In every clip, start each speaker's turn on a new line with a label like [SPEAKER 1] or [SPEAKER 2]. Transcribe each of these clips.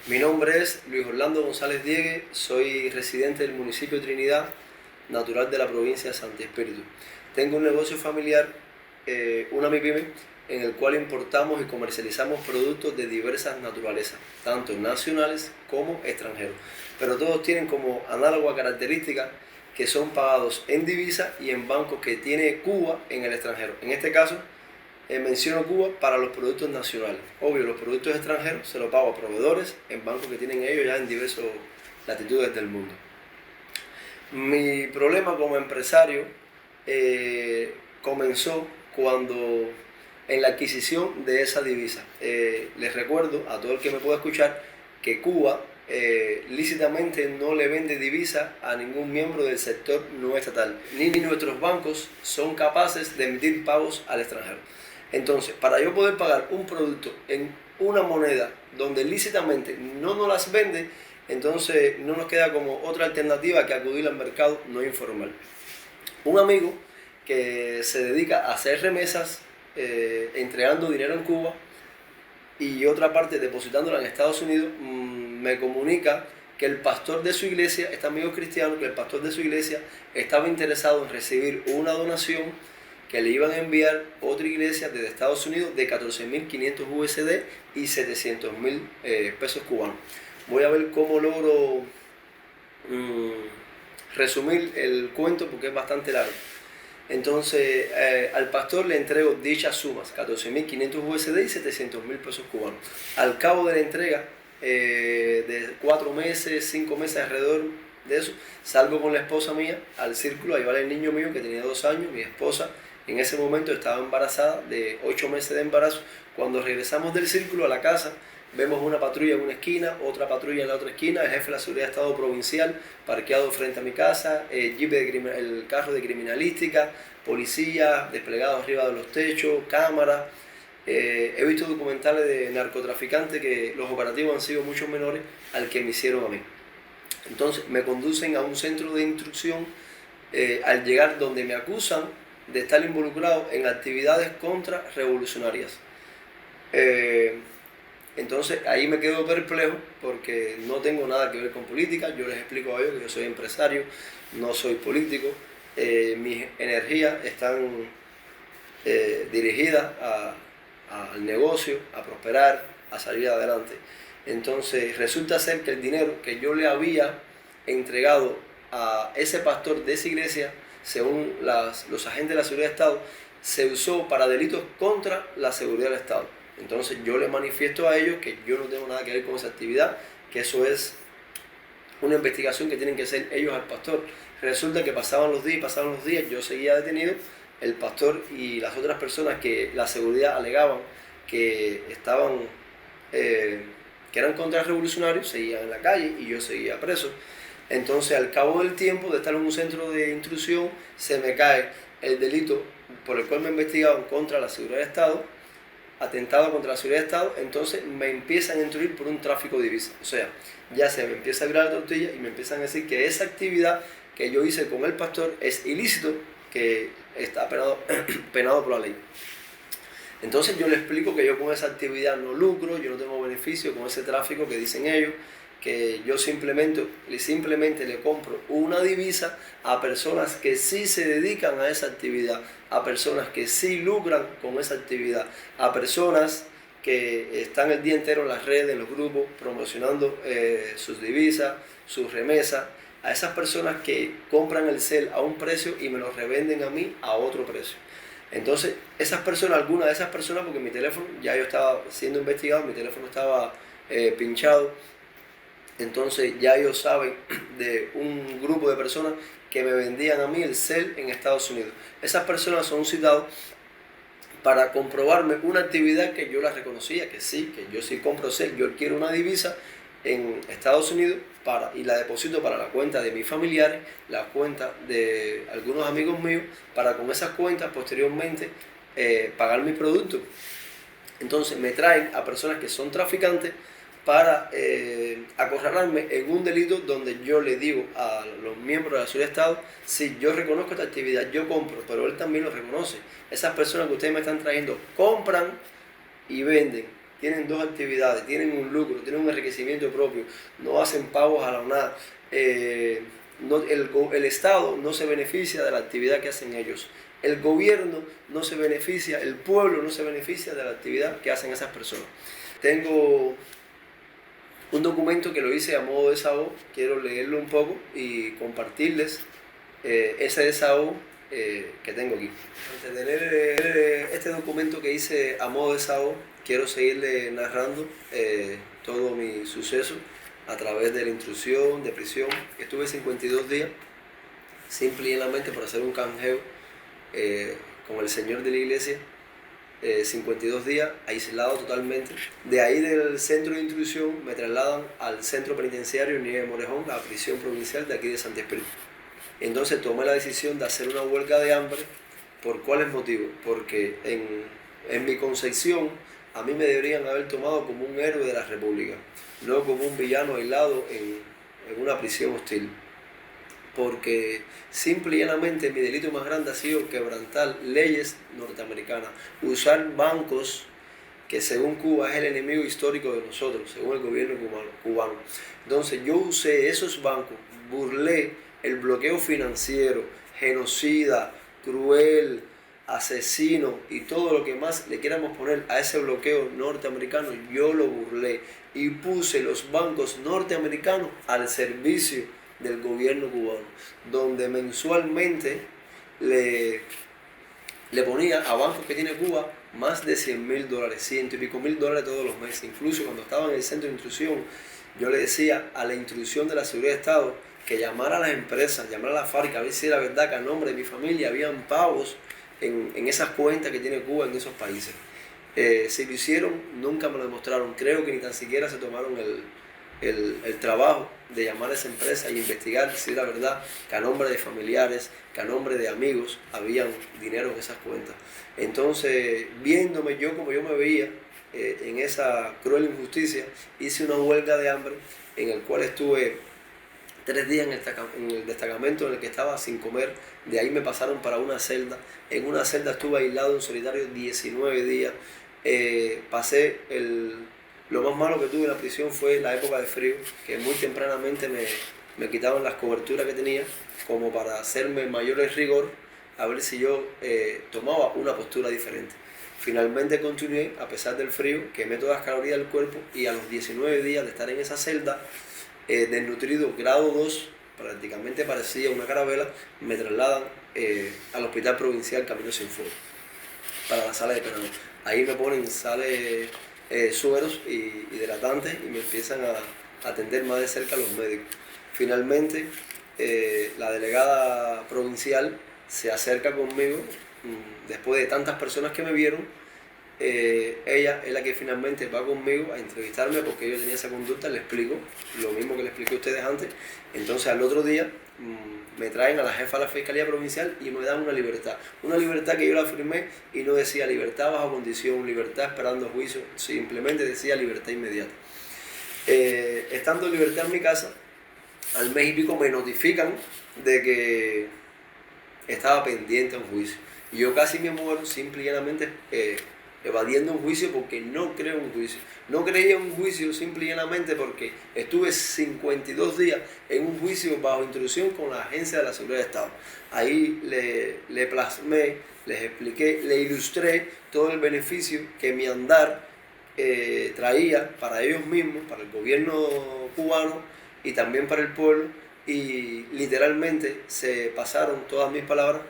[SPEAKER 1] Mi nombre es Luis Orlando González Diegue, soy residente del municipio de Trinidad, natural de la provincia de Santi Espíritu. Tengo un negocio familiar, una MIPYME, en el cual importamos y comercializamos productos de diversas naturalezas, tanto nacionales como extranjeros. Pero todos tienen como análoga característica que son pagados en divisa y en bancos que tiene Cuba en el extranjero. En este caso, menciono Cuba para los productos nacionales. Obvio, los productos extranjeros se los pago a proveedores en bancos que tienen ellos ya en diversas latitudes del mundo. Mi problema como empresario comenzó cuando en la adquisición de esa divisa. Les recuerdo a todo el que me pueda escuchar que Cuba lícitamente no le vende divisa a ningún miembro del sector no estatal, ni nuestros bancos son capaces de emitir pagos al extranjero. Entonces, para yo poder pagar un producto en una moneda donde lícitamente no nos las vende, entonces no nos queda como otra alternativa que acudir al mercado no informal. Un amigo que se dedica a hacer remesas, entregando dinero en Cuba y otra parte depositándola en Estados Unidos, me comunica que el pastor de su iglesia, este amigo cristiano, que el pastor de su iglesia estaba interesado en recibir una donación que le iban a enviar otra iglesia desde Estados Unidos de 14.500 USD y 700.000 pesos cubanos. Voy a ver cómo logro resumir el cuento porque es bastante largo. Entonces, al pastor le entrego dichas sumas, 14.500 USD y 700.000 pesos cubanos. Al cabo de la entrega, de 4 meses, 5 meses alrededor de eso, salgo con la esposa mía al círculo a llevar al niño mío que tenía 2 años. Mi esposa en ese momento estaba embarazada de 8 meses de embarazo. Cuando regresamos del círculo a la casa, vemos una patrulla en una esquina, otra patrulla en la otra esquina, el jefe de la Seguridad de Estado Provincial parqueado frente a mi casa, el carro de criminalística, policía desplegados arriba de los techos, cámaras. He visto documentales de narcotraficantes que los operativos han sido mucho menores al que me hicieron a mí. Entonces me conducen a un centro de instrucción, al llegar donde me acusan de estar involucrado en actividades contrarrevolucionarias. Entonces ahí me quedo perplejo porque no tengo nada que ver con política. Yo les explico a ellos que yo soy empresario, no soy político. Mis energías están dirigidas al negocio, a prosperar, a salir adelante. Entonces resulta ser que el dinero que yo le había entregado a ese pastor de esa iglesia, según los agentes de la seguridad del Estado, se usó para delitos contra la seguridad del Estado. Entonces yo le manifiesto a ellos que yo no tengo nada que ver con esa actividad, que eso es una investigación que tienen que hacer ellos al pastor. Resulta que pasaban los días, yo seguía detenido, el pastor y las otras personas que la seguridad alegaban que estaban, que eran contrarrevolucionarios, seguían en la calle y yo seguía preso. Entonces al cabo del tiempo de estar en un centro de instrucción, se me cae el delito por el cual me investigaban contra la seguridad del Estado, atentado contra la seguridad del Estado. Entonces me empiezan a instruir por un tráfico de divisas. O sea, ya se me empieza a virar la tortilla y me empiezan a decir que esa actividad que yo hice con el pastor es ilícito, que está penado por la ley. Entonces yo le explico que yo con esa actividad no lucro, yo no tengo beneficio con ese tráfico que dicen ellos, que yo simplemente le compro una divisa a personas que sí se dedican a esa actividad, a personas que sí lucran con esa actividad, a personas que están el día entero en las redes, en los grupos, promocionando sus divisas, sus remesas, a esas personas que compran el cel a un precio y me lo revenden a mí a otro precio. Entonces, algunas de esas personas, porque mi teléfono, ya yo estaba siendo investigado, mi teléfono estaba pinchado, entonces ya ellos saben de un grupo de personas que me vendían a mí el cel en Estados Unidos. Esas personas son citados para comprobarme una actividad que yo la reconocía, que sí, que yo sí compro cel, yo quiero una divisa en Estados Unidos y la deposito para la cuenta de mis familiares, la cuenta de algunos amigos míos, para con esas cuentas posteriormente pagar mi producto. Entonces me traen a personas que son traficantes para acorralarme en un delito donde yo le digo a los miembros de la seguridad de Estado: si yo reconozco esta actividad, yo compro, pero él también lo reconoce. Esas personas que ustedes me están trayendo compran y venden tienen dos actividades, tienen un lucro, tienen un enriquecimiento propio, no hacen pagos a la ONAD, el Estado no se beneficia de la actividad que hacen ellos. El gobierno no se beneficia, el pueblo no se beneficia de la actividad que hacen esas personas. Tengo un documento que lo hice a modo de desahogo, quiero leerlo un poco y compartirles ese desahogo que tengo aquí. Antes de leer este documento que hice a modo de desahogo, quiero seguirle narrando todo mi suceso a través de la intrusión, de prisión. Estuve 52 días, simple y llanamente por hacer un canjeo con el Señor de la iglesia. 52 días aislado totalmente. De ahí del centro de intrusión me trasladan al centro penitenciario Nieves Morejón, la prisión provincial de aquí de Santi Espíritu. Entonces tomé la decisión de hacer una huelga de hambre. ¿Por cuáles motivos? Porque en mi concepción a mí me deberían haber tomado como un héroe de la República, no como un villano aislado en una prisión hostil. Porque simple y llanamente mi delito más grande ha sido quebrantar leyes norteamericanas, usar bancos que según Cuba es el enemigo histórico de nosotros, según el gobierno cubano. Entonces yo usé esos bancos, burlé el bloqueo financiero, genocida, cruel, asesino y todo lo que más le queramos poner a ese bloqueo norteamericano, yo lo burlé y puse los bancos norteamericanos al servicio del gobierno cubano, donde mensualmente le ponía a bancos que tiene Cuba más de $100,000, $100 y pico mil todos los meses. Incluso cuando estaba en el centro de intrusión, yo le decía a la intrusión de la seguridad de Estado que llamara a las empresas, llamara a la fábrica, a ver si era verdad que a nombre de mi familia habían pagos en esas cuentas que tiene Cuba en esos países. Si lo hicieron, nunca me lo demostraron. Creo que ni tan siquiera se tomaron el trabajo de llamar a esa empresa y investigar si era verdad que a nombre de familiares, que a nombre de amigos habían dinero en esas cuentas. Entonces, viéndome yo como yo me veía en esa cruel injusticia, hice una huelga de hambre en el cual estuve 3 días en el destacamento en el que estaba sin comer. De ahí me pasaron para una celda. En una celda estuve aislado en solitario 19 días. Lo más malo que tuve en la prisión fue la época de frío, que muy tempranamente me quitaban las coberturas que tenía, como para hacerme mayor el rigor, a ver si yo tomaba una postura diferente. Finalmente continué, a pesar del frío, quemé todas las calorías del cuerpo y a los 19 días de estar en esa celda, desnutrido grado 2, prácticamente parecía una carabela, me trasladan al Hospital Provincial Camino Cienfuegos, para la sala de penado. Ahí me ponen sales sueros y hidratantes y me empiezan a atender más de cerca los médicos. Finalmente, la delegada provincial se acerca conmigo, después de tantas personas que me vieron. Ella es la que finalmente va conmigo a entrevistarme porque yo tenía esa conducta. Le explico lo mismo que le expliqué a ustedes antes. Entonces al otro día me traen a la jefa de la Fiscalía Provincial y me dan una libertad que yo la firmé y no decía libertad bajo condición, libertad esperando juicio, simplemente decía libertad inmediata. Estando en libertad en mi casa, al mes y pico me notifican de que estaba pendiente un juicio y yo casi me muero simple y llanamente evadiendo un juicio porque no creo en un juicio. No creía en un juicio simple y llanamente porque estuve 52 días en un juicio bajo intrusión con la Agencia de la Seguridad de Estado. Ahí le plasmé, les expliqué, le ilustré todo el beneficio que mi andar traía para ellos mismos, para el gobierno cubano y también para el pueblo, y literalmente se pasaron todas mis palabras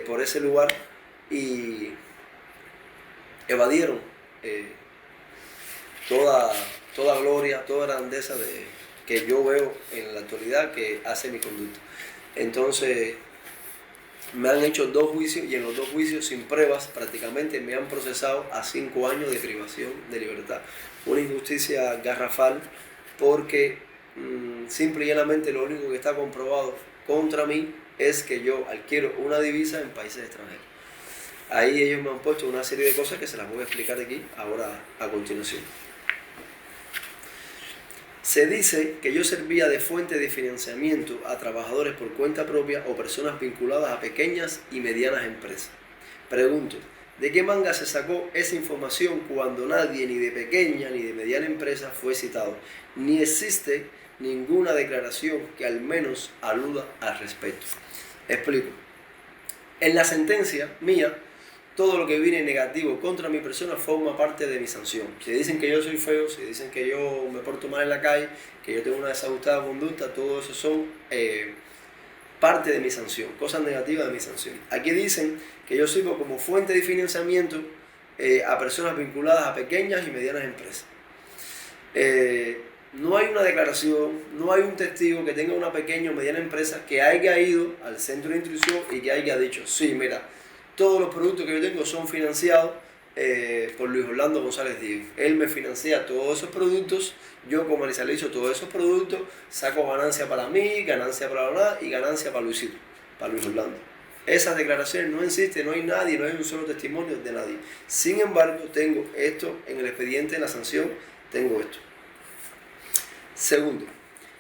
[SPEAKER 1] por ese lugar y evadieron toda gloria, toda grandeza que yo veo en la actualidad que hace mi conducta. Entonces me han hecho 2 juicios y en los 2 juicios sin pruebas prácticamente me han procesado a 5 años de privación de libertad. Una injusticia garrafal porque simple y llanamente lo único que está comprobado contra mí es que yo adquiero una divisa en países extranjeros. Ahí ellos me han puesto una serie de cosas que se las voy a explicar aquí ahora a continuación. Se dice que yo servía de fuente de financiamiento a trabajadores por cuenta propia o personas vinculadas a pequeñas y medianas empresas. Pregunto, ¿De qué manga se sacó esa información cuando nadie, ni de pequeña ni de mediana empresa, fue citado? Ni existe ninguna declaración que al menos aluda al respecto. Explico. En la sentencia mía, todo lo que viene negativo contra mi persona forma parte de mi sanción. Si dicen que yo soy feo, si dicen que yo me porto mal en la calle, que yo tengo una desajustada conducta, todo eso son parte de mi sanción, cosas negativas de mi sanción. Aquí dicen que yo sirvo como fuente de financiamiento a personas vinculadas a pequeñas y medianas empresas. No hay una declaración, no hay un testigo que tenga una pequeña o mediana empresa que haya ido al centro de instrucción y que haya dicho, sí, mira, todos los productos que yo tengo son financiados por Luis Orlando González Diego. Él me financia todos esos productos, yo comercializo todos esos productos, saco ganancia para mí, ganancia para la y ganancia para Luisito, para Luis Orlando. Esas declaraciones no existen, no hay nadie, no hay un solo testimonio de nadie. Sin embargo, tengo esto en el expediente de la sanción, tengo esto. Segundo,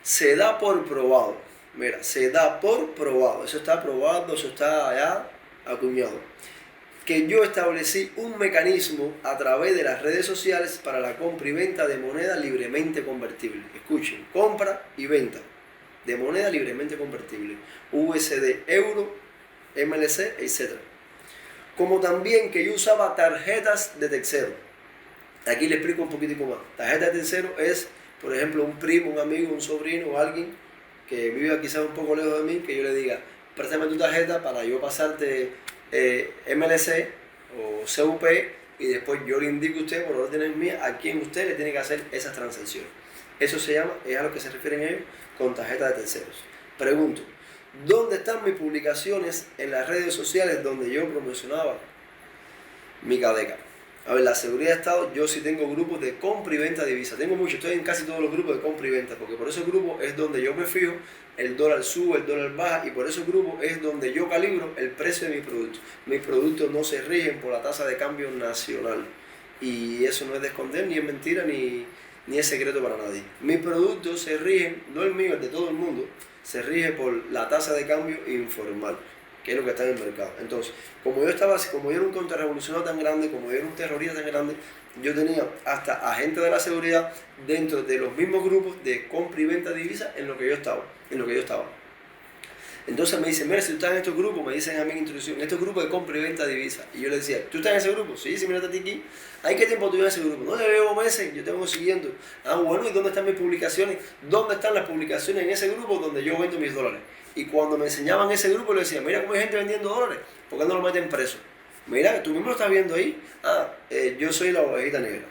[SPEAKER 1] se da por probado. Mira, se da por probado. Eso está probado, eso está ya acuñado. Que yo establecí un mecanismo a través de las redes sociales para la compra y venta de moneda libremente convertible. Escuchen, compra y venta de moneda libremente convertible. USD, euro, MLC, etc. Como también que yo usaba tarjetas de tercero. Aquí le explico un poquitico más. Tarjeta de tercero es, por ejemplo, un primo, un amigo, un sobrino o alguien que vive quizás un poco lejos de mí, que yo le diga, préstame tu tarjeta para yo pasarte MLC o CUP y después yo le indico a usted por órdenes mías a quién usted le tiene que hacer esas transacciones. Eso se llama, es a lo que se refieren ellos con tarjeta de terceros. Pregunto, ¿dónde están mis publicaciones en las redes sociales donde yo promocionaba mi cadeca? A ver, la seguridad de Estado, yo sí tengo grupos de compra y venta de divisas. Tengo muchos, estoy en casi todos los grupos de compra y venta, porque por esos grupos es donde yo me fijo, el dólar sube, el dólar baja, y por esos grupos es donde yo calibro el precio de mis productos. Mis productos no se rigen por la tasa de cambio nacional. Y eso no es de esconder, ni es mentira, ni es secreto para nadie. Mis productos se rigen, no el mío, el de todo el mundo, se rige por la tasa de cambio informal, que es lo que está en el mercado. Entonces, como yo era un contrarrevolucionario tan grande, como yo era un terrorista tan grande, yo tenía hasta agentes de la seguridad dentro de los mismos grupos de compra y venta de divisas en lo que yo estaba. Entonces me dicen, mira, si tú estás en estos grupos, me dicen a mí en introducción, en estos grupos de compra y venta de divisas. Y yo le decía, ¿tú estás en ese grupo? Sí, sí, mírate aquí. ¿Hay qué tiempo tú en ese grupo? No, yo llevo meses, yo tengo siguiendo. Ah, bueno, ¿y dónde están mis publicaciones? ¿Dónde están las publicaciones en ese grupo donde yo vendo mis dólares? Y cuando me enseñaban ese grupo, le decía, mira cómo hay gente vendiendo dólares, ¿por qué no lo meten preso? Mira, tú mismo lo estás viendo ahí. Ah, yo soy la ovejita negra.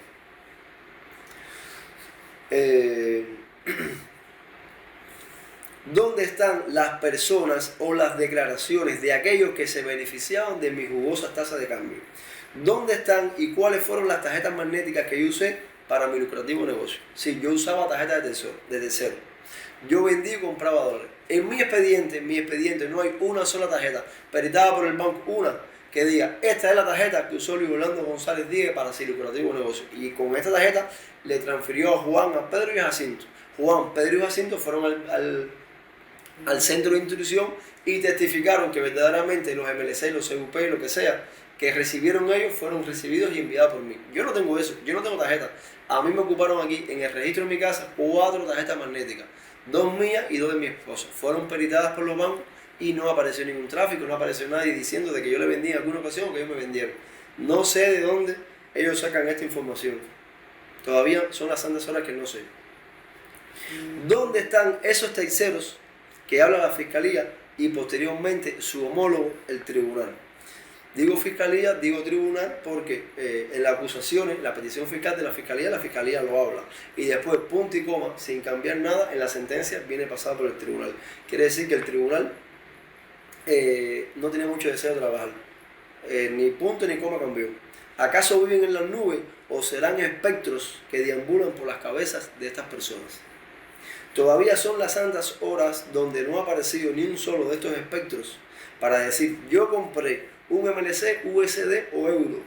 [SPEAKER 1] ¿Dónde están las personas o las declaraciones de aquellos que se beneficiaban de mis jugosas tasas de cambio? ¿Dónde están y cuáles fueron las tarjetas magnéticas que yo usé para mi lucrativo negocio? Sí, yo usaba tarjetas de tercero. Yo vendí y compraba dólares. En mi expediente no hay una sola tarjeta peritada por el banco, una que diga, esta es la tarjeta que usó Luis Orlando González Díez para su lucrativo negocio. Y con esta tarjeta le transfirió a Juan, a Pedro y a Jacinto. Juan, Pedro y Jacinto fueron al centro de instrucción y testificaron que verdaderamente los MLC, los CUP, lo que sea, que recibieron ellos, fueron recibidos y enviados por mí. Yo no tengo eso, yo no tengo tarjeta. A mí me ocuparon aquí, en el registro de mi casa, 4 tarjetas magnéticas. 2 mías y 2 de mi esposa. Fueron peritadas por los bancos y no apareció ningún tráfico, no apareció nadie diciendo de que yo le vendí en alguna ocasión o que ellos me vendieron. No sé de dónde ellos sacan esta información. Todavía son las santas horas que no sé. ¿Dónde están esos terceros que habla la fiscalía y posteriormente su homólogo, el tribunal? Digo fiscalía, digo tribunal porque en las acusaciones, la petición fiscal de la fiscalía lo habla. Y después, punto y coma, sin cambiar nada, en la sentencia viene pasada por el tribunal. Quiere decir que el tribunal no tiene mucho deseo de trabajar. Ni punto ni coma cambió. ¿Acaso viven en las nubes o serán espectros que deambulan por las cabezas de estas personas? Todavía son las santas horas donde no ha aparecido ni un solo de estos espectros para decir, yo compré un MLC, USD o euro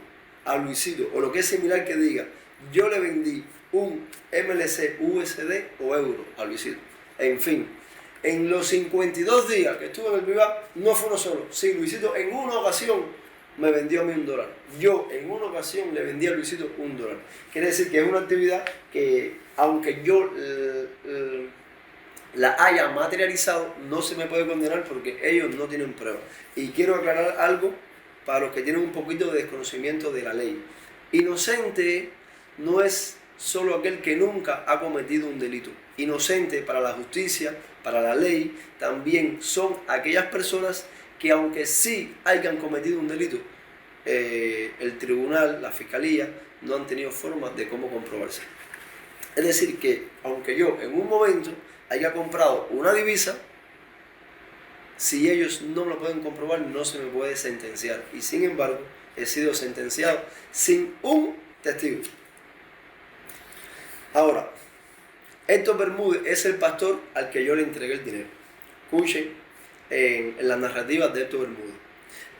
[SPEAKER 1] a Luisito, o lo que es similar que diga, yo le vendí un MLC, USD o euro a Luisito. En fin, en los 52 días que estuve en el privado, no fue uno solo. Sí, Luisito en una ocasión me vendió a mí $1. Yo en una ocasión le vendí a Luisito $1. Quiere decir que es una actividad que, aunque yo la haya materializado, no se me puede condenar porque ellos no tienen pruebas. Y quiero aclarar algo para los que tienen un poquito de desconocimiento de la ley. Inocente no es solo aquel que nunca ha cometido un delito. Inocente para la justicia, para la ley, también son aquellas personas que, aunque sí hayan cometido un delito, el tribunal, la fiscalía, no han tenido forma de cómo comprobarse. Es decir, que aunque yo en un momento haya comprado una divisa, si ellos no lo pueden comprobar, no se me puede sentenciar. Y sin embargo, he sido sentenciado sin un testigo. Ahora, Héctor Bermúdez es el pastor al que yo le entregué el dinero. Escuchen en las narrativas de Héctor Bermúdez.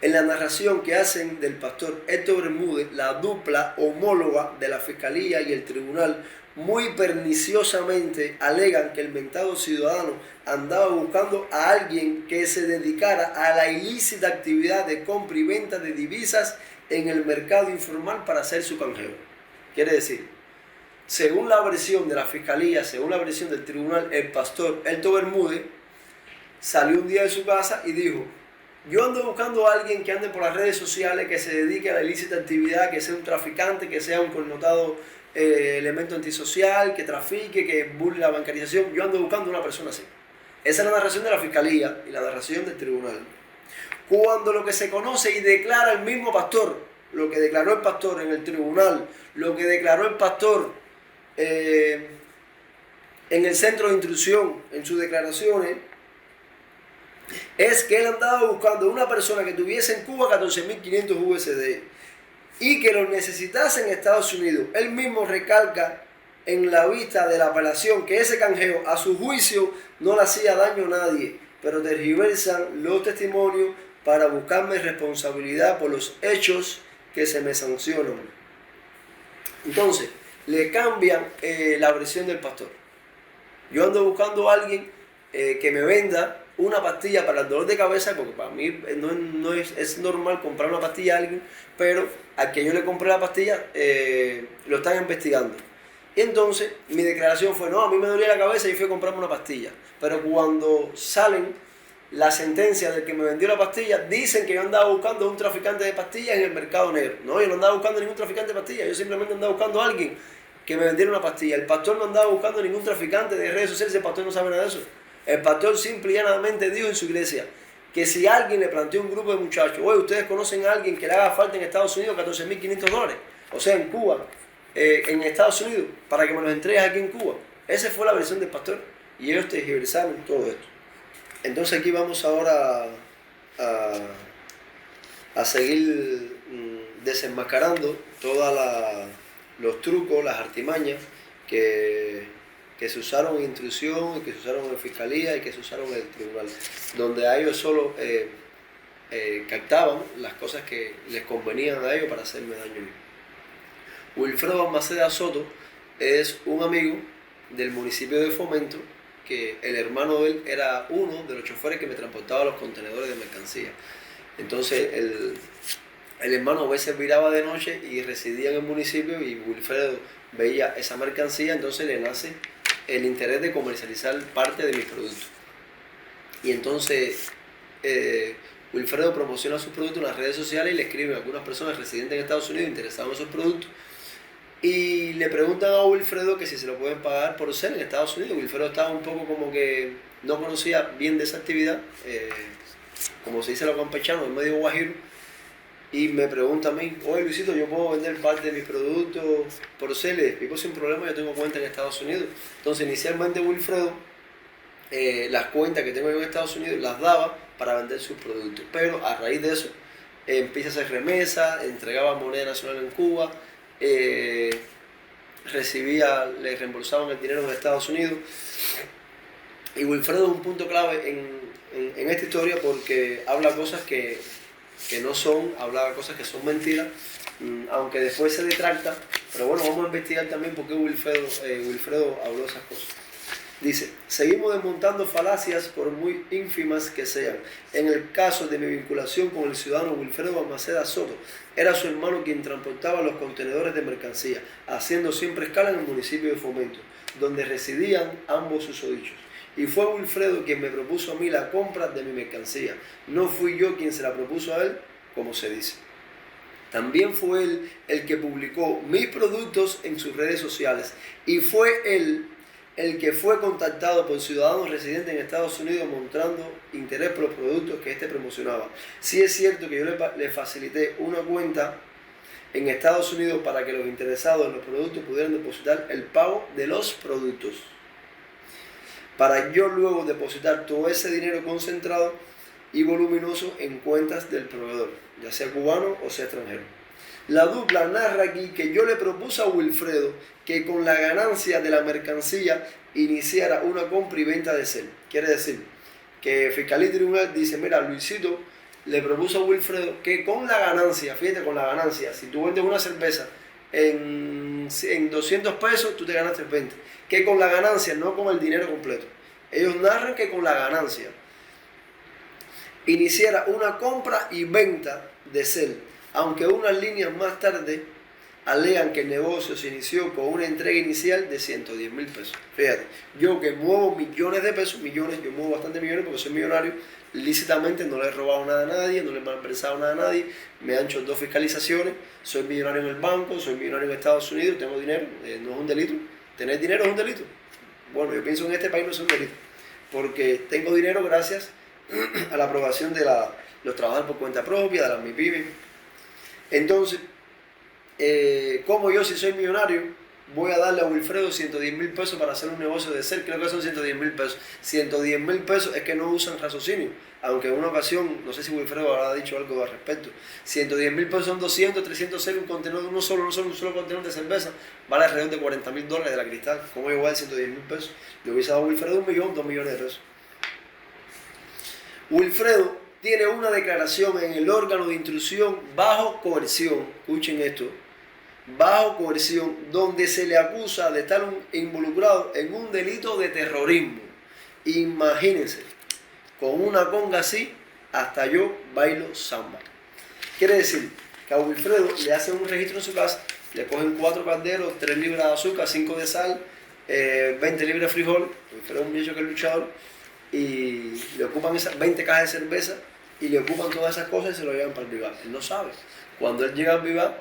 [SPEAKER 1] En la narración que hacen del pastor Héctor Bermúdez, la dupla homóloga de la fiscalía y el tribunal muy perniciosamente alegan que el mentado ciudadano andaba buscando a alguien que se dedicara a la ilícita actividad de compra y venta de divisas en el mercado informal para hacer su canjeo. Quiere decir, según la versión de la fiscalía, según la versión del tribunal, el pastor Héctor Bermúdez salió un día de su casa y dijo: yo ando buscando a alguien que ande por las redes sociales, que se dedique a la ilícita actividad, que sea un traficante, que sea un connotado elemento antisocial, que trafique, que burle la bancarización. Yo ando buscando una persona así. Esa es la narración de la fiscalía y la narración del tribunal. Cuando lo que se conoce y declara el mismo pastor, lo que declaró el pastor en el tribunal, lo que declaró el pastor en el centro de instrucción, en sus declaraciones, es que él andaba buscando una persona que tuviese en Cuba 14.500 USD y que los necesitase en Estados Unidos. Él mismo recalca en la vista de la apelación que ese canjeo, a su juicio, no le hacía daño a nadie, pero tergiversan los testimonios para buscarme responsabilidad por los hechos que se me sancionan. Entonces, le cambian la versión del pastor. Yo ando buscando a alguien que me venda una pastilla para el dolor de cabeza, porque para mí no es normal comprar una pastilla a alguien, pero al que yo le compré la pastilla lo están investigando. Y entonces mi declaración fue: no, a mí me dolía la cabeza y fui a comprarme una pastilla. Pero cuando salen la sentencia del que me vendió la pastilla, dicen que yo andaba buscando a un traficante de pastillas en el mercado negro. No, yo no andaba buscando ningún traficante de pastillas, yo simplemente andaba buscando a alguien que me vendiera una pastilla. El pastor no andaba buscando ningún traficante de redes sociales, el pastor no sabe nada de eso. El pastor simple y llanamente dijo en su iglesia que si alguien le planteó a un grupo de muchachos: oye, ustedes conocen a alguien que le haga falta en Estados Unidos $14.500, o sea, en Cuba, en Estados Unidos, para que me los entregues aquí en Cuba. Esa fue la versión del pastor y ellos tergiversaron todo esto. Entonces aquí vamos ahora a seguir desenmascarando todos los trucos, las artimañas que se usaron en instrucción, que se usaron en fiscalía y que se usaron en el tribunal, donde a ellos solo captaban las cosas que les convenían a ellos para hacerme daño a mí. Wilfredo Balmaceda Soto es un amigo del municipio de Fomento, que el hermano de él era uno de los choferes que me transportaba los contenedores de mercancía. Entonces el hermano a veces viraba de noche y residía en el municipio, y Wilfredo veía esa mercancía, entonces le nace el interés de comercializar parte de mis productos. Y entonces Wilfredo promociona sus productos en las redes sociales y le escriben a algunas personas residentes en Estados Unidos interesadas en esos productos, y le preguntan a Wilfredo que si se lo pueden pagar por ser en Estados Unidos. Wilfredo estaba un poco como que no conocía bien de esa actividad, como se dice lo campechano, es medio guajiro, y me pregunta a mí: oye Luisito, ¿yo puedo vender parte de mis productos por ser? Le explico sin problema, yo tengo cuenta en Estados Unidos. Entonces inicialmente Wilfredo las cuentas que tengo yo en Estados Unidos las daba para vender sus productos, pero a raíz de eso empieza a hacer remesa, entregaba moneda nacional en Cuba, le reembolsaban el dinero en Estados Unidos. Y Wilfredo es un punto clave en esta historia, porque habla cosas que no son, habla cosas que son mentiras, aunque después se detracta. Pero bueno, vamos a investigar también por qué Wilfredo habló esas cosas. Dice, seguimos desmontando falacias por muy ínfimas que sean. En el caso de mi vinculación con el ciudadano Wilfredo Balmaceda Soto, era su hermano quien transportaba los contenedores de mercancía, haciendo siempre escala en el municipio de Fomento, donde residían ambos susodichos. Y fue Wilfredo quien me propuso a mí la compra de mi mercancía. No fui yo quien se la propuso a él, como se dice. También fue él el que publicó mis productos en sus redes sociales. Y fue él el que fue contactado por ciudadanos residentes en Estados Unidos mostrando interés por los productos que éste promocionaba. Sí es cierto que yo le facilité una cuenta en Estados Unidos para que los interesados en los productos pudieran depositar el pago de los productos, para yo luego depositar todo ese dinero concentrado y voluminoso en cuentas del proveedor, ya sea cubano o sea extranjero. La dupla narra aquí que yo le propuse a Wilfredo que con la ganancia de la mercancía iniciara una compra y venta de CEL. Quiere decir que Fiscalía y Tribunal dice, mira, Luisito le propuso a Wilfredo que con la ganancia, fíjate, con la ganancia, si tú vendes una cerveza en 200 pesos, tú te ganaste 20. Que con la ganancia, no con el dinero completo. Ellos narran que con la ganancia iniciara una compra y venta de CEL, aunque unas líneas más tarde alegan que el negocio se inició con una entrega inicial de 110.000 pesos. Fíjate, yo que muevo millones de pesos, yo muevo bastantes millones porque soy millonario, lícitamente no le he robado nada a nadie, no le he malversado nada a nadie, me han hecho 2 fiscalizaciones, soy millonario en el banco, soy millonario en Estados Unidos, tengo dinero, no es un delito. ¿Tener dinero es un delito? Bueno, yo pienso que en este país no es un delito, porque tengo dinero gracias a la aprobación de los trabajadores por cuenta propia, de la MIPYME. Entonces, como yo, si soy millonario, voy a darle a Wilfredo 110.000 pesos para hacer un negocio de CEL, creo que son 110.000 pesos. 110.000 pesos es que no usan raciocinio, aunque en una ocasión, no sé si Wilfredo habrá dicho algo al respecto. 110.000 pesos son 200, 300 CEL, un contenedor, un solo contenedor de cerveza, vale alrededor de $40.000 de la Cristal. ¿Cómo yo voy a dar 110.000 pesos? Le hubiese dado a Wilfredo 1 millón, 2 millones de pesos. Wilfredo tiene una declaración en el órgano de instrucción bajo coerción, escuchen esto, bajo coerción, donde se le acusa de estar involucrado en un delito de terrorismo. Imagínense, con una conga así, hasta yo bailo samba. Quiere decir que a Wilfredo le hacen un registro en su casa, le cogen 4 calderos, 3 libras de azúcar, 5 de sal, 20 libras de frijol, Wilfredo es un muchacho que es luchador, y le ocupan esas 20 cajas de cerveza y le ocupan todas esas cosas y se lo llevan para el Vivar. Él no sabe. Cuando él llega al Vivar,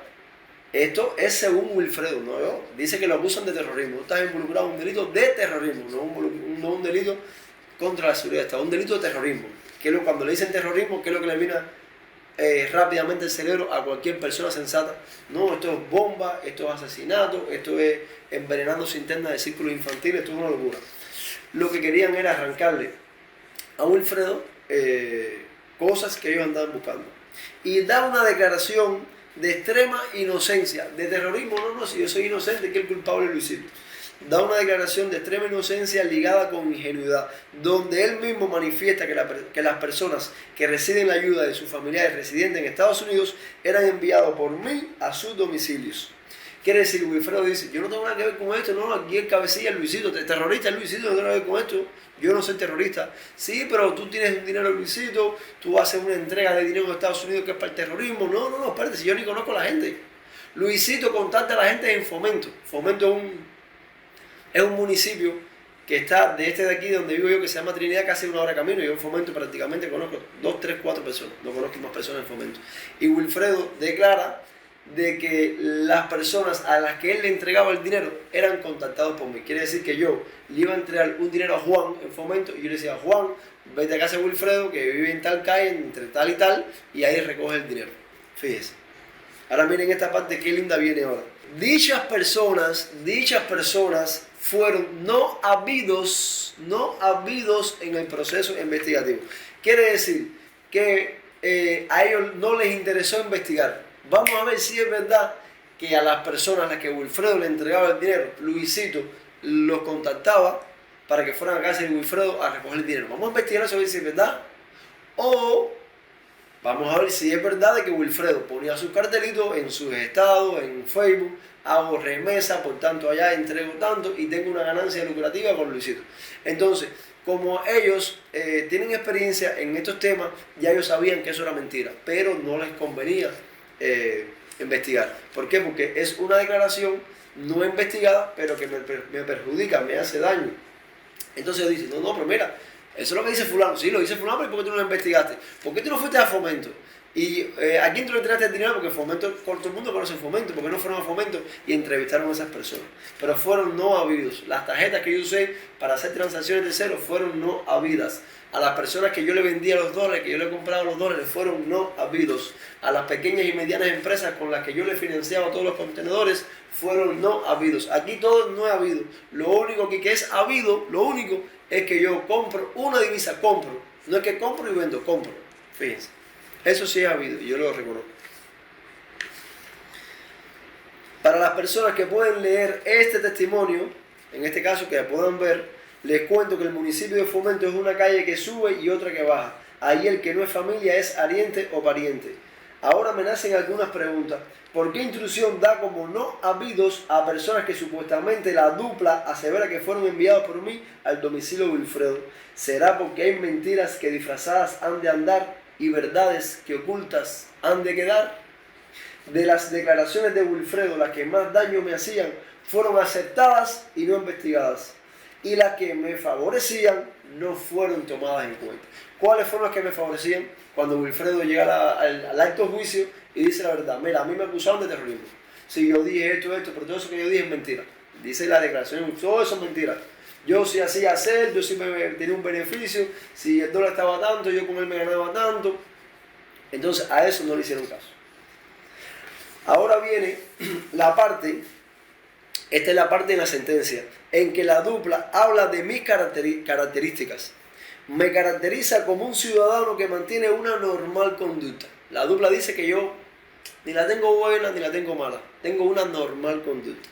[SPEAKER 1] esto es según Wilfredo, ¿no? Dice que lo acusan de terrorismo. Está involucrado en un delito de terrorismo, no un delito contra la seguridad, está un delito de terrorismo. Cuando le dicen terrorismo, ¿qué es lo que le viene rápidamente el cerebro a cualquier persona sensata? No, esto es bomba, esto es asesinato, esto es envenenándose interna de círculos infantiles, esto es una locura. Lo que querían era arrancarle a Wilfredo cosas que ellos andaban buscando. Y da una declaración de extrema inocencia, de terrorismo, no, si yo soy inocente, que el culpable es Luisito. Da una declaración de extrema inocencia ligada con ingenuidad, donde él mismo manifiesta que las personas que reciben la ayuda de sus familiares residentes en Estados Unidos eran enviados por mí a sus domicilios. Quiere decir, Wilfredo dice, yo no tengo nada que ver con esto, no, aquí el cabecilla es Luisito, terrorista es Luisito, no tengo nada que ver con esto, yo no soy terrorista. Sí, pero tú tienes un dinero Luisito, tú haces una entrega de dinero en Estados Unidos que es para el terrorismo. No, espérate, si yo ni conozco a la gente. Luisito contacta a la gente en Fomento. Fomento es un municipio que está de aquí donde vivo yo, que se llama Trinidad, casi 1 hora de camino. Yo en Fomento prácticamente conozco 2, 3, 4 personas, no conozco más personas en Fomento. Y Wilfredo declara de que las personas a las que él le entregaba el dinero eran contactados por mí. Quiere decir que yo le iba a entregar un dinero a Juan en Fomento y yo le decía, Juan, vete a casa de Wilfredo que vive en tal calle, entre tal y tal, y ahí recoge el dinero. Fíjese. Ahora miren esta parte, qué linda viene ahora. Dichas personas fueron no habidos en el proceso investigativo. Quiere decir que a ellos no les interesó investigar. Vamos a ver si es verdad que a las personas a las que Wilfredo le entregaba el dinero, Luisito los contactaba para que fueran a casa de Wilfredo a recoger el dinero. Vamos a investigar eso a ver si es verdad. O Vamos a ver si es verdad de que Wilfredo ponía sus cartelitos en sus estados, en Facebook, hago remesa, por tanto allá entrego tanto y tengo una ganancia lucrativa con Luisito. Entonces, como ellos tienen experiencia en estos temas, ya ellos sabían que eso era mentira, pero no les convenía investigar. ¿Por qué? Porque es una declaración no investigada, pero que me perjudica, me hace daño. Entonces ellos dicen, no, pero mira, eso es lo que dice fulano. Sí, lo dice fulano, pero ¿por qué tú no lo investigaste? ¿Por qué tú no fuiste a Fomento? ¿Y a quién tú le entregaste el dinero? Porque Fomento, todo el mundo conoce Fomento. ¿Por qué no fueron a Fomento y entrevistaron a esas personas? Pero fueron no habidos. Las tarjetas que yo usé para hacer transacciones de cero fueron no habidas. A las personas que yo le vendía los dólares, que yo le compraba los dólares, fueron no habidos. A las pequeñas y medianas empresas con las que yo le financiaba todos los contenedores, fueron no habidos. Aquí todo no es habido. Lo único que es habido, lo único es que yo compro una divisa, compro. No es que compro y vendo, compro. Fíjense. Eso sí es habido, yo lo reconozco. Para las personas que pueden leer este testimonio, en este caso que puedan ver, les cuento que el municipio de Fomento es una calle que sube y otra que baja. Ahí el que no es familia es ariente o pariente. Ahora me nacen algunas preguntas. ¿Por qué intrusión da como no habidos a personas que supuestamente la dupla asevera que fueron enviados por mí al domicilio de Wilfredo? ¿Será porque hay mentiras que disfrazadas han de andar y verdades que ocultas han de quedar? De las declaraciones de Wilfredo, las que más daño me hacían fueron aceptadas y no investigadas. Y las que me favorecían no fueron tomadas en cuenta. ¿Cuáles fueron las que me favorecían? Cuando Wilfredo llega al alto juicio y dice la verdad. Mira, a mí me acusaron de terrorismo. Si yo dije esto, pero todo eso que yo dije es mentira. Dice la declaración, todo eso es mentira. Yo sí hacía hacer, yo sí tenía un beneficio. Si el dólar estaba tanto, yo con él me ganaba tanto. Entonces a eso no le hicieron caso. Ahora viene la parte, esta es la parte de la sentencia, en que la dupla habla de mis características. Me caracteriza como un ciudadano que mantiene una normal conducta. La dupla dice que yo ni la tengo buena ni la tengo mala. Tengo una normal conducta.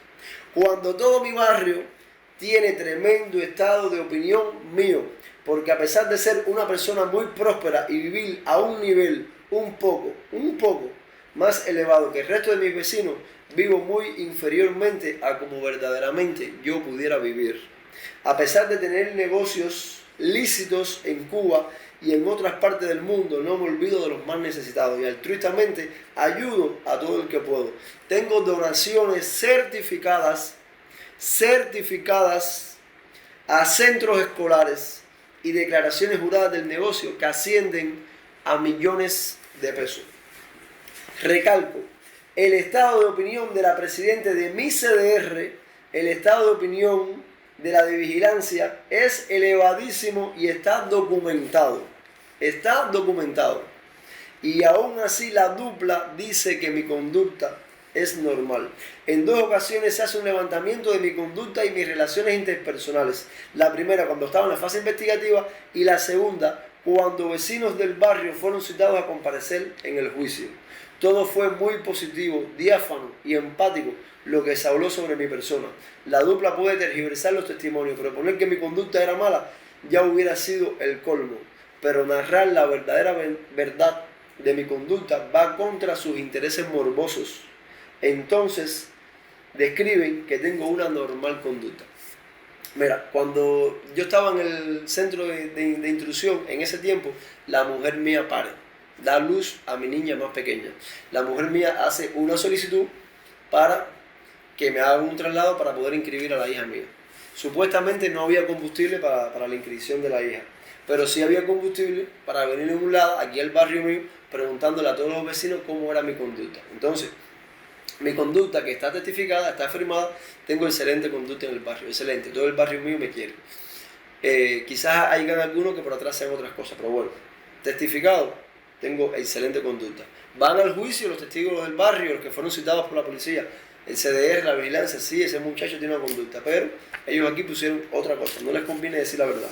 [SPEAKER 1] Cuando todo mi barrio tiene tremendo estado de opinión mío, porque a pesar de ser una persona muy próspera y vivir a un nivel un poco más elevado que el resto de mis vecinos, vivo muy inferiormente a como verdaderamente yo pudiera vivir. A pesar de tener negocios lícitos en Cuba y en otras partes del mundo, no me olvido de los más necesitados y altruistamente ayudo a todo el que puedo. Tengo donaciones certificadas a centros escolares y declaraciones juradas del negocio que ascienden a millones de pesos. Recalco, el estado de opinión de la presidenta de mi CDR, el estado de opinión de la de vigilancia es elevadísimo y está documentado. Está documentado. Y aún así la dupla dice que mi conducta es normal. En 2 ocasiones se hace un levantamiento de mi conducta y mis relaciones interpersonales. La primera cuando estaba en la fase investigativa y la segunda cuando vecinos del barrio fueron citados a comparecer en el juicio. Todo fue muy positivo, diáfano y empático lo que se habló sobre mi persona. La dupla puede tergiversar los testimonios, pero poner que mi conducta era mala ya hubiera sido el colmo. Pero narrar la verdadera verdad de mi conducta va contra sus intereses morbosos. Entonces describen que tengo una normal conducta. Mira, cuando yo estaba en el centro de intrusión, en ese tiempo, la mujer mía da luz a mi niña más pequeña. La mujer mía hace una solicitud para que me haga un traslado para poder inscribir a la hija mía. Supuestamente no había combustible para la inscripción de la hija, pero sí había combustible para venir en un lado, aquí al barrio mío, preguntándole a todos los vecinos cómo era mi conducta. Entonces, mi conducta que está testificada, está firmada, tengo excelente conducta en el barrio, excelente, todo el barrio mío me quiere. Quizás hayan algunos que por atrás sean otras cosas, pero bueno, testificado, tengo excelente conducta. Van al juicio los testigos del barrio, los que fueron citados por la policía, el CDR, la vigilancia, sí, ese muchacho tiene una conducta, pero ellos aquí pusieron otra cosa, no les conviene decir la verdad.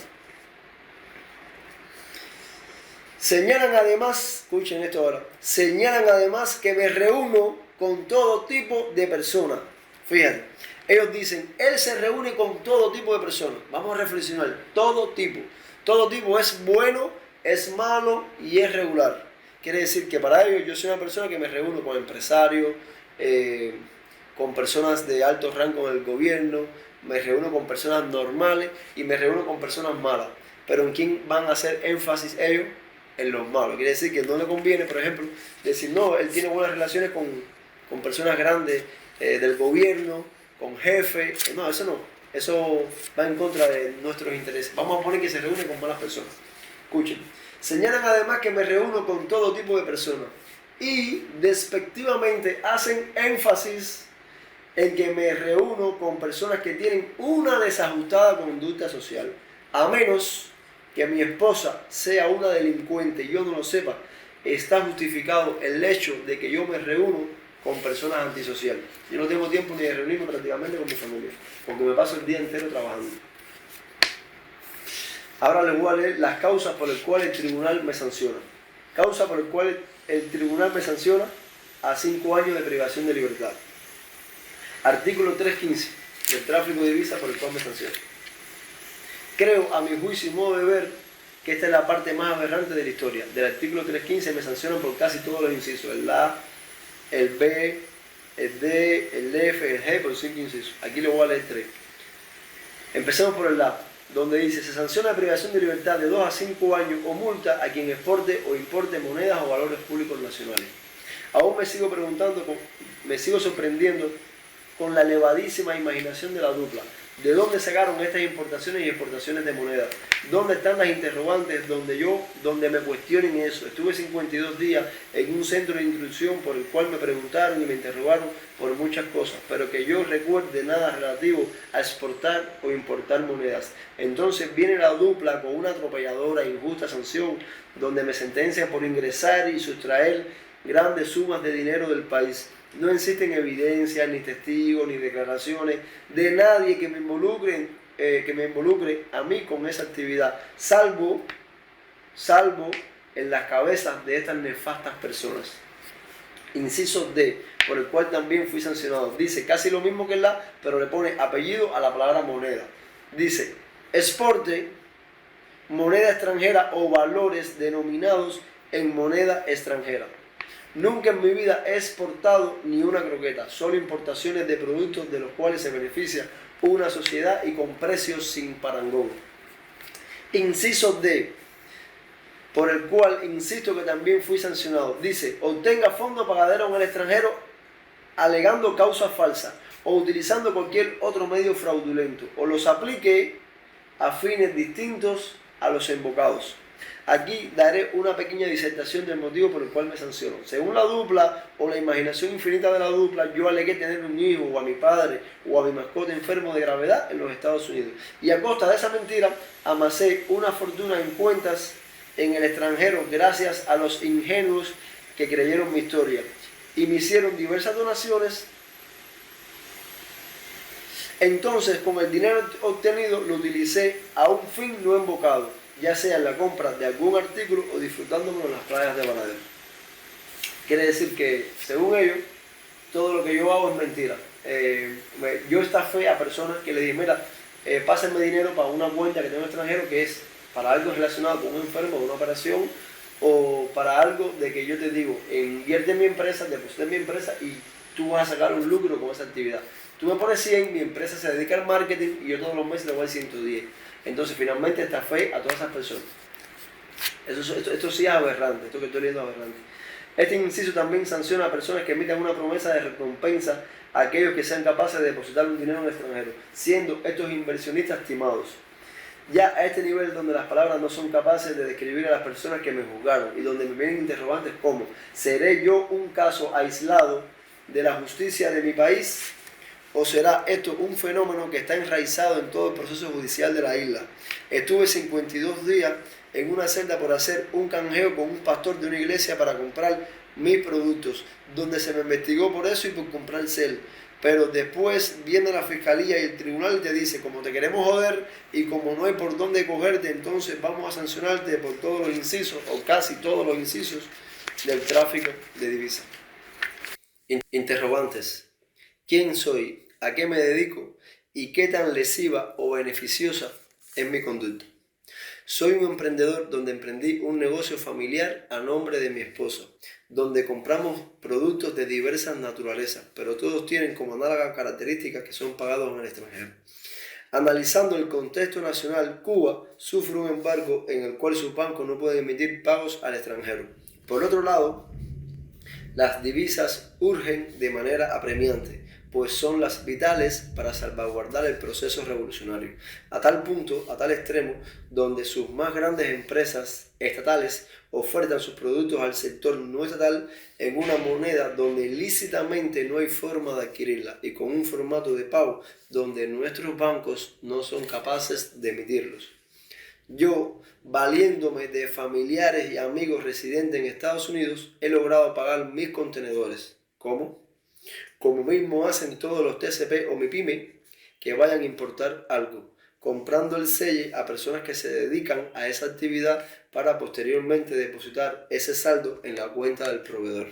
[SPEAKER 1] Señalan además, escuchen esto ahora, señalan además que me reúno con todo tipo de personas. Fíjate, ellos dicen, él se reúne con todo tipo de personas. Vamos a reflexionar, todo tipo. Todo tipo es bueno, es malo y es regular. Quiere decir que para ellos yo soy una persona que me reúno con empresarios, con personas de alto rango en el gobierno, me reúno con personas normales y me reúno con personas malas. Pero ¿en quién van a hacer énfasis ellos? En los malos. Quiere decir que no le conviene, por ejemplo, decir, no, él tiene buenas relaciones con personas grandes del gobierno, con jefes. No, eso no. Eso va en contra de nuestros intereses. Vamos a poner que se reúne con malas personas. Escuchen. Señalan además que me reúno con todo tipo de personas y despectivamente hacen énfasis en que me reúno con personas que tienen una desajustada conducta social. A menos que mi esposa sea una delincuente y yo no lo sepa, está justificado el hecho de que yo me reúno con personas antisociales. Yo no tengo tiempo ni de reunirme prácticamente con mi familia, porque me paso el día entero trabajando. Ahora les voy a leer las causas por las cuales el tribunal me sanciona. Causa por la cual el tribunal me sanciona a 5 años de privación de libertad. Artículo 3.15 del tráfico de divisas por el cual me sanciona. Creo, a mi juicio y modo de ver, que esta es la parte más aberrante de la historia. Del artículo 3.15 me sancionan por casi todos los incisos. El A, el B, el D, el F, el G, por 5 incisos. Aquí le voy a leer 3. Empecemos por el A, donde dice, se sanciona la privación de libertad de 2 a 5 años o multa a quien exporte o importe monedas o valores públicos nacionales. Aún me sigo preguntando, me sigo sorprendiendo con la elevadísima imaginación de la dupla. ¿De dónde sacaron estas importaciones y exportaciones de monedas? ¿Dónde están las interrogantes donde me cuestionen eso? Estuve 52 días en un centro de instrucción por el cual me preguntaron y me interrogaron por muchas cosas, pero que yo recuerde nada relativo a exportar o importar monedas. Entonces viene la dupla con una atropelladora e injusta sanción donde me sentencian por ingresar y sustraer grandes sumas de dinero del país. No existen evidencias, ni testigos, ni declaraciones de nadie que me involucre a mí con esa actividad, salvo en las cabezas de estas nefastas personas. Inciso D, por el cual también fui sancionado. Dice casi lo mismo que el A, pero le pone apellido a la palabra moneda. Dice, exporte, moneda extranjera o valores denominados en moneda extranjera. Nunca en mi vida he exportado ni una croqueta, solo importaciones de productos de los cuales se beneficia una sociedad y con precios sin parangón. Inciso D, por el cual insisto que también fui sancionado. Dice, obtenga fondos pagaderos en el extranjero alegando causas falsas o utilizando cualquier otro medio fraudulento o los aplique a fines distintos a los invocados. Aquí daré una pequeña disertación del motivo por el cual me sanciono. Según la dupla o la imaginación infinita de la dupla, yo alegué tener un hijo o a mi padre o a mi mascota enfermo de gravedad en los Estados Unidos. Y a costa de esa mentira amasé una fortuna en cuentas en el extranjero gracias a los ingenuos que creyeron mi historia y me hicieron diversas donaciones. Entonces, con el dinero obtenido lo utilicé a un fin no invocado, ya sea en la compra de algún artículo o disfrutándomelo en las playas de Varadero. Quiere decir que, según ellos, todo lo que yo hago es mentira. Yo estafé a personas que les dije, mira, pásenme dinero para una cuenta que tengo en extranjero que es para algo relacionado con un enfermo, una operación, o para algo de que yo te digo, invierte en mi empresa, deposita en mi empresa y tú vas a sacar un lucro con esa actividad. Tú me pones 100, mi empresa se dedica al marketing y yo todos los meses le voy a 110. Entonces finalmente estafé a todas esas personas. Esto sí es aberrante, esto que estoy leyendo es aberrante. Este inciso también sanciona a personas que emitan una promesa de recompensa a aquellos que sean capaces de depositar un dinero en el extranjero, siendo estos inversionistas estimados. Ya a este nivel donde las palabras no son capaces de describir a las personas que me juzgaron y donde me vienen interrogantes como ¿seré yo un caso aislado de la justicia de mi país? ¿O será esto un fenómeno que está enraizado en todo el proceso judicial de la isla? Estuve 52 días en una celda por hacer un canjeo con un pastor de una iglesia para comprar mis productos, donde se me investigó por eso y por comprar cel. Pero después viene la fiscalía y el tribunal te dice, como te queremos joder y como no hay por dónde cogerte, entonces vamos a sancionarte por todos los incisos, o casi todos los incisos, del tráfico de divisas. Interrogantes. ¿Quién soy? ¿A qué me dedico? ¿Y qué tan lesiva o beneficiosa es mi conducta? Soy un emprendedor donde emprendí un negocio familiar a nombre de mi esposa, donde compramos productos de diversas naturalezas, pero todos tienen como análogas características que son pagados en el extranjero. Analizando el contexto nacional, Cuba sufre un embargo en el cual sus bancos no pueden emitir pagos al extranjero. Por otro lado, las divisas urgen de manera apremiante, pues son las vitales para salvaguardar el proceso revolucionario, a tal punto, a tal extremo, donde sus más grandes empresas estatales ofertan sus productos al sector no estatal en una moneda donde ilícitamente no hay forma de adquirirla y con un formato de pago donde nuestros bancos no son capaces de emitirlos. Yo, valiéndome de familiares y amigos residentes en Estados Unidos, he logrado pagar mis contenedores. ¿Cómo? Como mismo hacen todos los TCP o MIPYME que vayan a importar algo, comprando el selle a personas que se dedican a esa actividad para posteriormente depositar ese saldo en la cuenta del proveedor.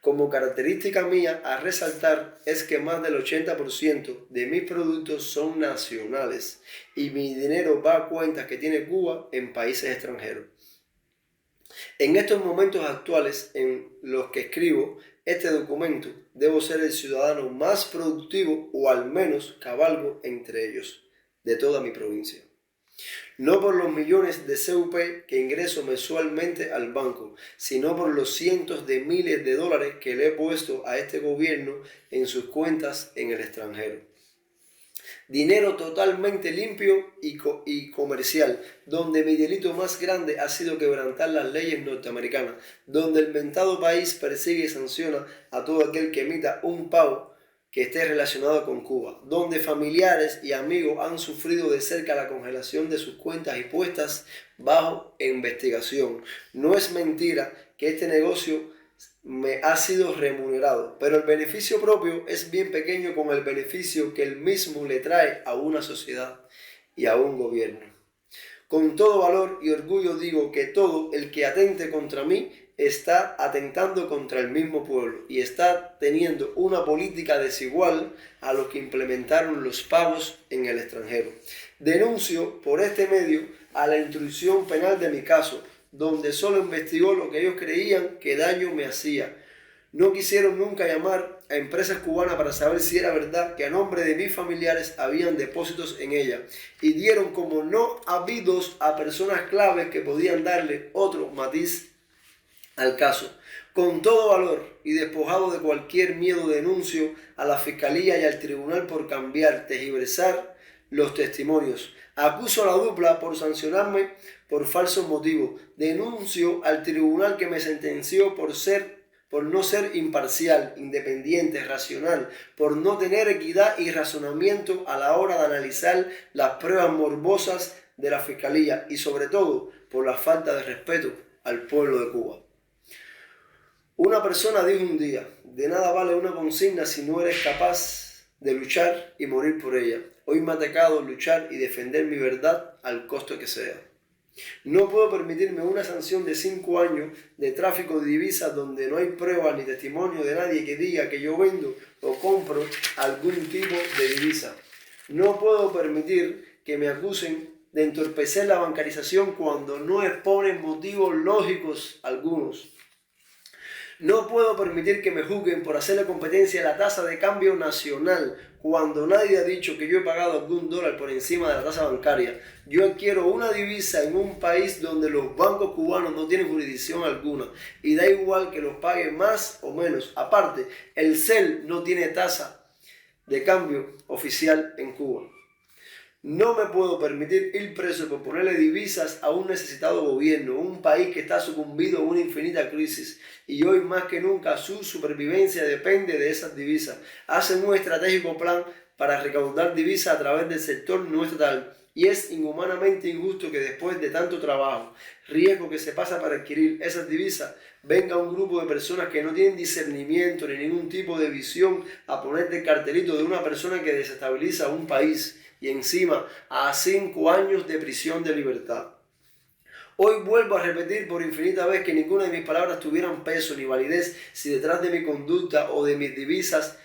[SPEAKER 1] Como característica mía a resaltar es que más del 80% de mis productos son nacionales y mi dinero va a cuentas que tiene Cuba en países extranjeros. En estos momentos actuales en los que escribo este documento, debo ser el ciudadano más productivo o al menos cabalgo entre ellos de toda mi provincia. No por los millones de CUP que ingreso mensualmente al banco, sino por los cientos de miles de dólares que le he puesto a este gobierno en sus cuentas en el extranjero. Dinero totalmente limpio y comercial, donde mi delito más grande ha sido quebrantar las leyes norteamericanas, donde el mentado país persigue y sanciona a todo aquel que emita un pago que esté relacionado con Cuba, donde familiares y amigos han sufrido de cerca la congelación de sus cuentas y puestas bajo investigación. No es mentira que este negocio me ha sido remunerado, pero el beneficio propio es bien pequeño con el beneficio que el mismo le trae a una sociedad y a un gobierno. Con todo valor y orgullo digo que todo el que atente contra mí está atentando contra el mismo pueblo y está teniendo una política desigual a los que implementaron los pagos en el extranjero. Denuncio por este medio a la instrucción penal de mi caso, donde solo investigó lo que ellos creían que daño me hacía. No quisieron nunca llamar a empresas cubanas para saber si era verdad que a nombre de mis familiares habían depósitos en ella y dieron como no habidos a personas claves que podían darle otro matiz al caso. Con todo valor y despojado de cualquier miedo, denuncio a la Fiscalía y al Tribunal por cambiar, tergiversar los testimonios. Acuso a la dupla por sancionarme por falsos motivos. Denuncio al tribunal que me sentenció por no ser imparcial, independiente, racional, por no tener equidad y razonamiento a la hora de analizar las pruebas morbosas de la Fiscalía y sobre todo por la falta de respeto al pueblo de Cuba. Una persona dijo un día, de nada vale una consigna si no eres capaz de luchar y morir por ella. Hoy me ha tocado luchar y defender mi verdad al costo que sea. No puedo permitirme una sanción de 5 años de tráfico de divisas donde no hay pruebas ni testimonio de nadie que diga que yo vendo o compro algún tipo de divisa. No puedo permitir que me acusen de entorpecer la bancarización cuando no exponen motivos lógicos algunos. No puedo permitir que me juzguen por hacerle competencia a la tasa de cambio nacional cuando nadie ha dicho que yo he pagado algún dólar por encima de la tasa bancaria. Yo adquiero una divisa en un país donde los bancos cubanos no tienen jurisdicción alguna y da igual que los pague más o menos. Aparte, el CEL no tiene tasa de cambio oficial en Cuba. No me puedo permitir ir preso por ponerle divisas a un necesitado gobierno, un país que está sucumbido a una infinita crisis y hoy más que nunca su supervivencia depende de esas divisas. Hacen un estratégico plan para recaudar divisas a través del sector no estatal y es inhumanamente injusto que después de tanto trabajo, riesgo que se pasa para adquirir esas divisas, venga un grupo de personas que no tienen discernimiento ni ningún tipo de visión a ponerte el cartelito de una persona que desestabiliza un país y encima a 5 años de prisión de libertad. Hoy vuelvo a repetir por infinita vez que ninguna de mis palabras tuvieran peso ni validez si detrás de mi conducta o de mis divisas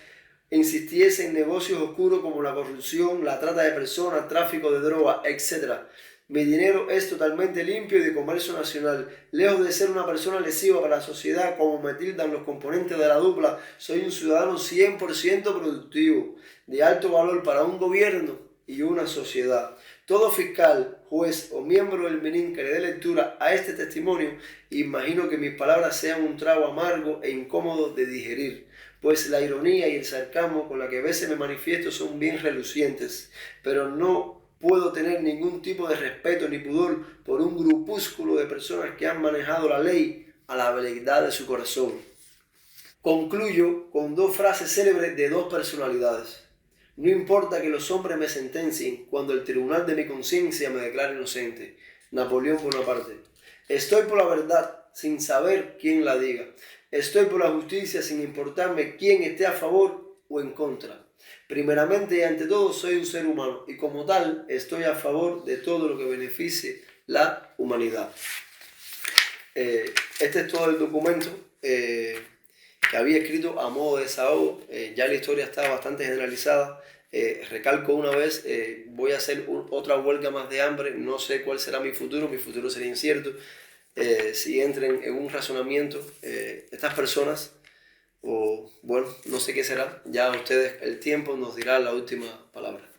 [SPEAKER 1] insistiese en negocios oscuros como la corrupción, la trata de personas, tráfico de drogas, etc. Mi dinero es totalmente limpio y de comercio nacional. Lejos de ser una persona lesiva para la sociedad, como me tildan los componentes de la dupla, soy un ciudadano 100% productivo, de alto valor para un gobierno y una sociedad. Todo fiscal, juez o miembro del MININ que le dé lectura a este testimonio, imagino que mis palabras sean un trago amargo e incómodo de digerir, pues la ironía y el sarcasmo con la que a veces me manifiesto son bien relucientes, pero no puedo tener ningún tipo de respeto ni pudor por un grupúsculo de personas que han manejado la ley a la veleidad de su corazón. Concluyo con dos frases célebres de dos personalidades. No importa que los hombres me sentencien cuando el tribunal de mi conciencia me declare inocente. Napoleón Bonaparte. Estoy por la verdad sin saber quién la diga. Estoy por la justicia sin importarme quién esté a favor o en contra. Primeramente y ante todo soy un ser humano y como tal estoy a favor de todo lo que beneficie la humanidad. Este es todo el documento que había escrito a modo de desahogo. Ya la historia está bastante generalizada. Recalco una vez, voy a hacer otra huelga más de hambre. No sé cuál será mi futuro sería incierto. Si entren en un razonamiento estas personas, o bueno, no sé qué será, ya ustedes, el tiempo nos dirá la última palabra.